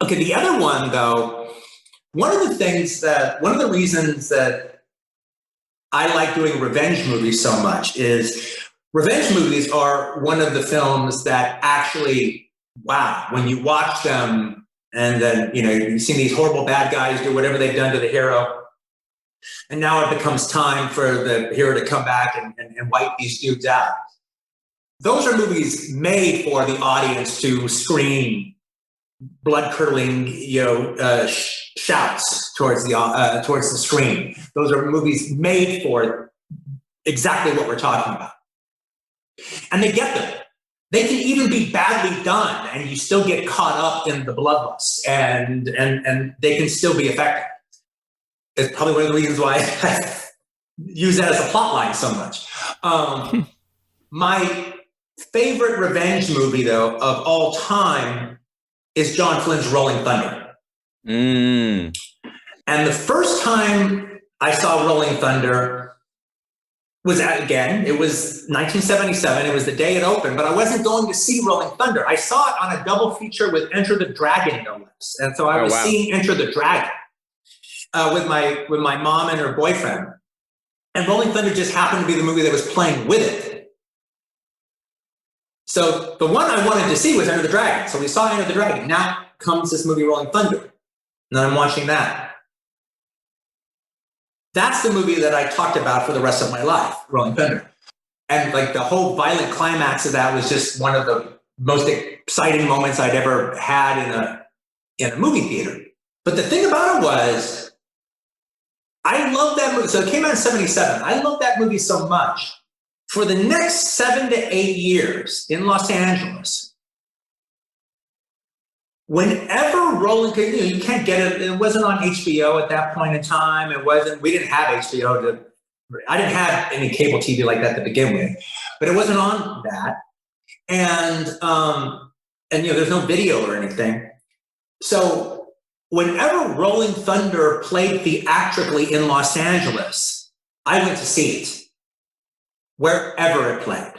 Okay, the other one though, one of the reasons that I like doing revenge movies so much is revenge movies are one of the films that actually, wow, when you watch them and then, you've seen these horrible bad guys do whatever they've done to the hero. And now it becomes time for the hero to come back and wipe these dudes out. Those are movies made for the audience to scream blood-curdling, shouts towards the screen. Those are movies made for exactly what we're talking about. And they get them. They can even be badly done, and you still get caught up in the bloodlust, and they can still be effective. It's probably one of the reasons why I use that as a plot line so much. My favorite revenge movie, though, of all time is John Flynn's Rolling Thunder. And the first time I saw Rolling Thunder was it was 1977. It was the day it opened, but I wasn't going to see Rolling Thunder. I saw it on a double feature with Enter the Dragon, no less. And so I was seeing Enter the Dragon with my mom and her boyfriend. And Rolling Thunder just happened to be the movie that was playing with it. So the one I wanted to see was Enter the Dragon. So we saw Enter the Dragon. Now comes this movie Rolling Thunder. And I'm watching that. That's the movie that I talked about for the rest of my life, Rolling Thunder. And like the whole violent climax of that was just one of the most exciting moments I'd ever had in a movie theater. But the thing about it was, I love that movie. So it came out in 77. I love that movie so much. For the next 7 to 8 years in Los Angeles, whenever Rolling, you can't get it. It wasn't on HBO at that point in time. We didn't have HBO I didn't have any cable TV like that to begin with, but it wasn't on that. And there's no video or anything. So whenever Rolling Thunder played theatrically in Los Angeles, I went to see it wherever it played.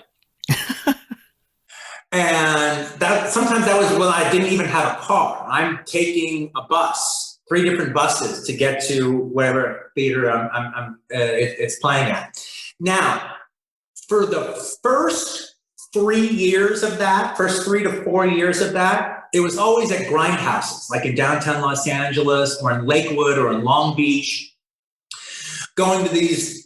And sometimes that was when I didn't even have a car. I'm taking a bus, 3 different buses to get to wherever theater it's playing at. Now, for the first 3 years of that, first 3 to 4 years of that, it was always at grindhouses, like in downtown Los Angeles or in Lakewood or in Long Beach, going to these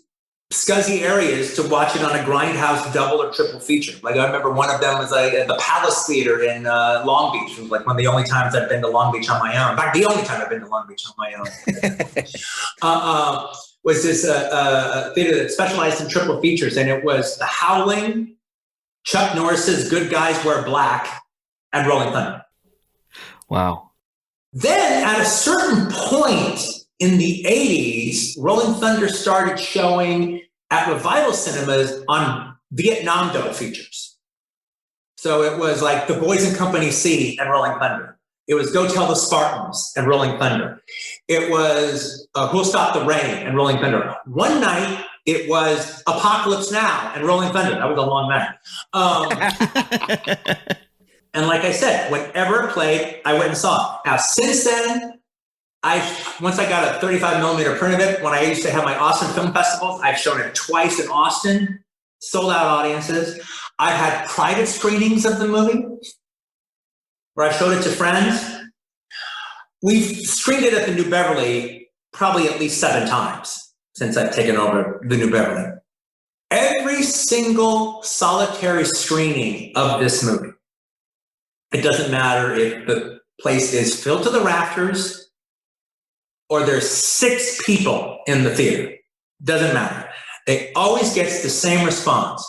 scuzzy areas to watch it on a grindhouse double or triple feature. Like I remember one of them was like at the Palace Theater in Long Beach. It was like one of the only times I've been to Long Beach on my own. In fact, the only time I've been to Long Beach on my own was this theater that specialized in triple features. And it was The Howling, Chuck Norris's Good Guys Wear Black, and Rolling Thunder. Wow. Then at a certain point in the 80s, Rolling Thunder started showing at Revival Cinemas on Vietnam double features. So it was like The Boys and Company C and Rolling Thunder. It was Go Tell the Spartans and Rolling Thunder. It was Who'll Stop the Rain and Rolling Thunder. One night, it was Apocalypse Now and Rolling Thunder. That was a long night. And like I said, whenever it played, I went and saw it. Now, since then, once I got a 35 millimeter print of it, when I used to have my Austin film festivals, I've shown it twice in Austin, sold out audiences. I've had private screenings of the movie where I showed it to friends. We've screened it at the New Beverly probably at least 7 times since I've taken over the New Beverly. Every single solitary screening of this movie, it doesn't matter if the place is filled to the rafters or there's 6 people in the theater. Doesn't matter. It always gets the same response.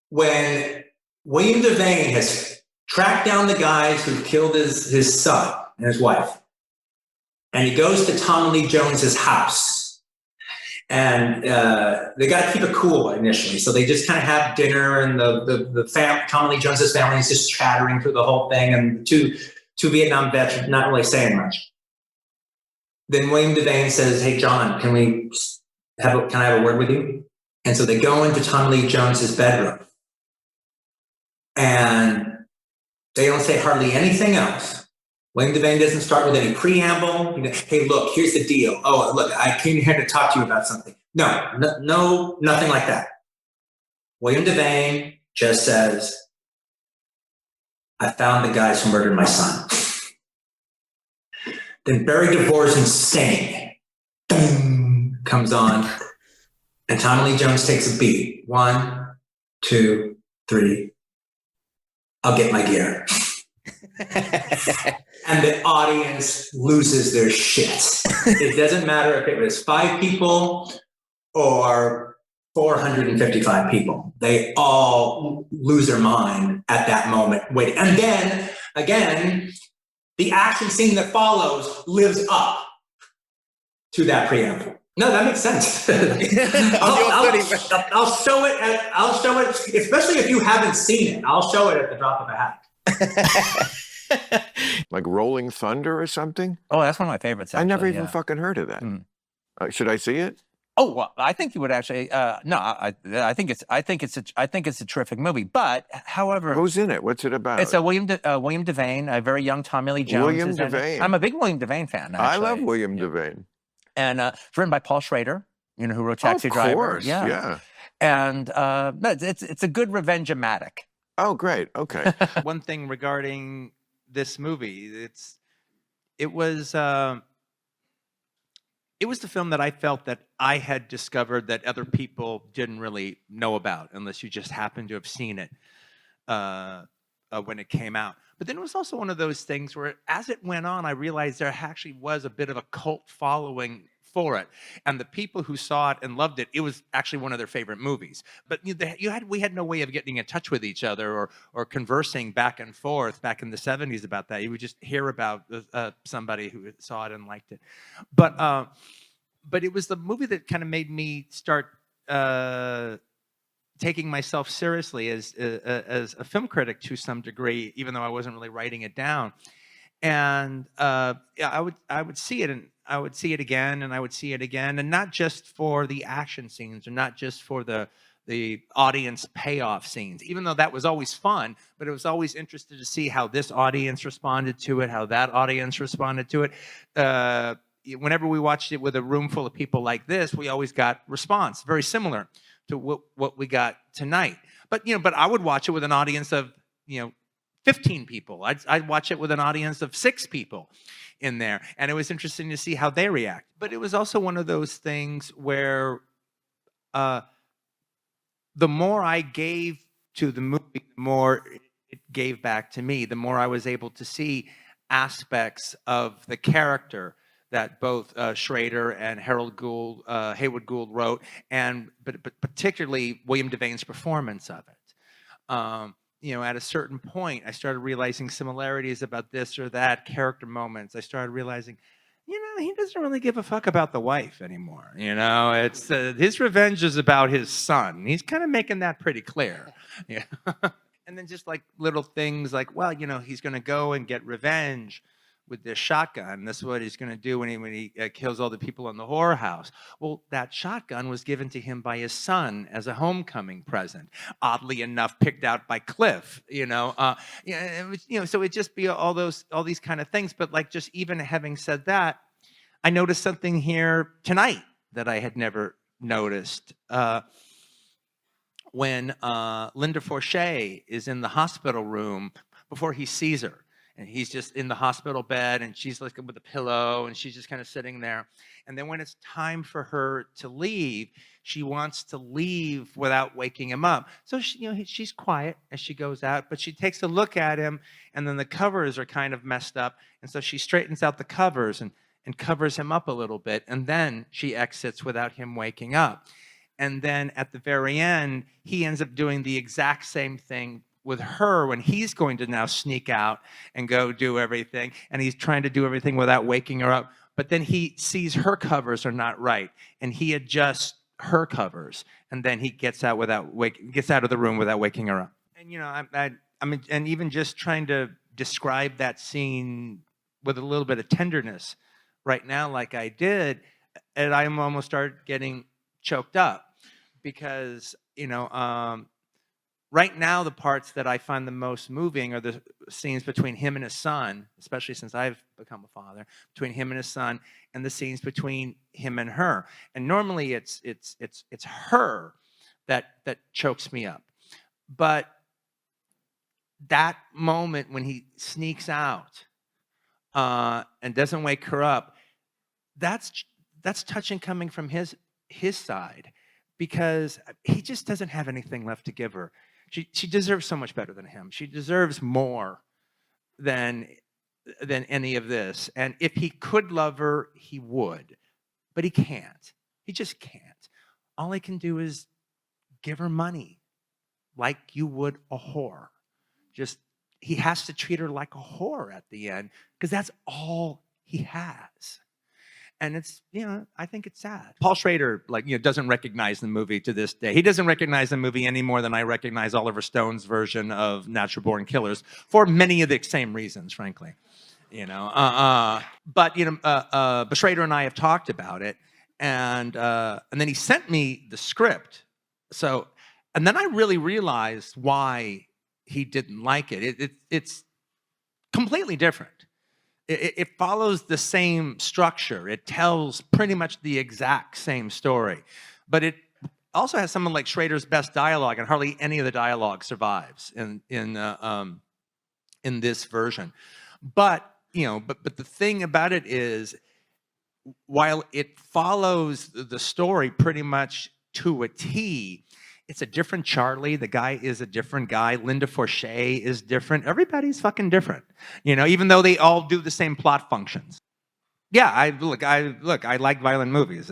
When William Devane has tracked down the guys who killed his son and his wife, and he goes to Tommy Lee Jones's house, and they got to keep it cool initially, so they just kind of have dinner, and Tommy Lee Jones's family is just chattering through the whole thing, and two Vietnam vets are not really saying much. Then William Devane says, "Hey, John, can I have a word with you?" And so they go into Tommy Lee Jones's bedroom, and they don't say hardly anything else. William Devane doesn't start with any preamble. Hey, look, here's the deal. Oh, look, I came here to talk to you about something. No, nothing like that. William Devane just says, I found the guys who murdered my son. Then Barry DeVore's Insane comes on, and Tommy Lee Jones takes a beat. 1, 2, 3. I'll get my gear. And the audience loses their shit. It doesn't matter if it was 5 people or 455 people. They all lose their mind at that moment. Wait, and then again, the action scene that follows lives up to that preamble. No, that makes sense. I'll show it. I'll show it, especially if you haven't seen it. I'll show it at the drop of a hat. Like Rolling Thunder or something? Oh, that's one of my favorites. Actually, I never even fucking heard of that. Should I see it? Oh, well, I think you would actually. No, I think it's a terrific movie. But, however, who's in it? What's it about? It's William Devane, a very young Tommy Lee Jones. William Devane. I'm a big William Devane fan. Actually. I love William Devane. And it's written by Paul Schrader, who wrote Taxi Driver. Of course, yeah. And it's a good revenge-o-matic. Oh, great. Okay. One thing regarding this movie, it was the film that I felt that I had discovered that other people didn't really know about, unless you just happened to have seen it when it came out. But then it was also one of those things where, as it went on, I realized there actually was a bit of a cult following for it, and the people who saw it and loved it, it was actually one of their favorite movies. But we had no way of getting in touch with each other or conversing back and forth back in the 70s about that. You would just hear about somebody who saw it and liked it. But it was the movie that kind of made me start taking myself seriously as a film critic to some degree, even though I wasn't really writing it down. And I would see it, and I would see it again, and I would see it again, and not just for the action scenes, or not just for the audience payoff scenes, even though that was always fun, but it was always interested to see how this audience responded to it, how that audience responded to it. Whenever we watched it with a room full of people like this, we always got response very similar to what we got tonight. But I would watch it with an audience of 15 people. I'd watch it with an audience of 6 people in there, and it was interesting to see how they react. But it was also one of those things where the more I gave to the movie, the more it gave back to me. The more I was able to see aspects of the character that both Schrader and Haywood Gould wrote, but particularly William Devane's performance of it. At a certain point, I started realizing similarities about this or that character moments. I started realizing, he doesn't really give a fuck about the wife anymore. It's his revenge is about his son. He's kind of making that pretty clear. Yeah. And then just like little things like, well, he's going to go and get revenge with this shotgun. That's what he's going to do when he kills all the people in the horror house. Well, that shotgun was given to him by his son as a homecoming present. Oddly enough, picked out by Cliff. So it just be all these kind of things. But like, just even having said that, I noticed something here tonight that I had never noticed. When Linda Forshey is in the hospital room before he sees her. And he's just in the hospital bed, and she's like with a pillow, and she's just kind of sitting there. And then when it's time for her to leave, she wants to leave without waking him up. So she's quiet as she goes out, but she takes a look at him, and then the covers are kind of messed up. And so she straightens out the covers and covers him up a little bit. And then she exits without him waking up. And then at the very end, he ends up doing the exact same thing with her when he's going to now sneak out and go do everything, and he's trying to do everything without waking her up. But then he sees her covers are not right, and he adjusts her covers, and then he gets out of the room without waking her up. And and even just trying to describe that scene with a little bit of tenderness right now, like I did, and I almost started getting choked up because right now, the parts that I find the most moving are the scenes between him and his son, especially since I've become a father, between him and his son, and the scenes between him and her. And normally it's her that chokes me up. But that moment when he sneaks out and doesn't wake her up, that's touching coming from his side, because he just doesn't have anything left to give her. She deserves so much better than him. She deserves more than any of this. And if he could love her, he would. But he can't. He just can't. All he can do is give her money like you would a whore. Just, he has to treat her like a whore at the end, because that's all he has. And it's, I think it's sad. Paul Schrader, doesn't recognize the movie to this day. He doesn't recognize the movie any more than I recognize Oliver Stone's version of Natural Born Killers, for many of the same reasons, frankly. But Schrader and I have talked about it, and then he sent me the script. So, and then I really realized why he didn't like it. It's completely different. It follows the same structure. It tells pretty much the exact same story, but it also has someone like Schrader's best dialogue, and hardly any of the dialogue survives in this version. But the thing about it is, while it follows the story pretty much to a T, it's a different Charlie. The guy is a different guy. Linda Forshey is different. Everybody's fucking different, even though they all do the same plot functions. Yeah, I like violent movies.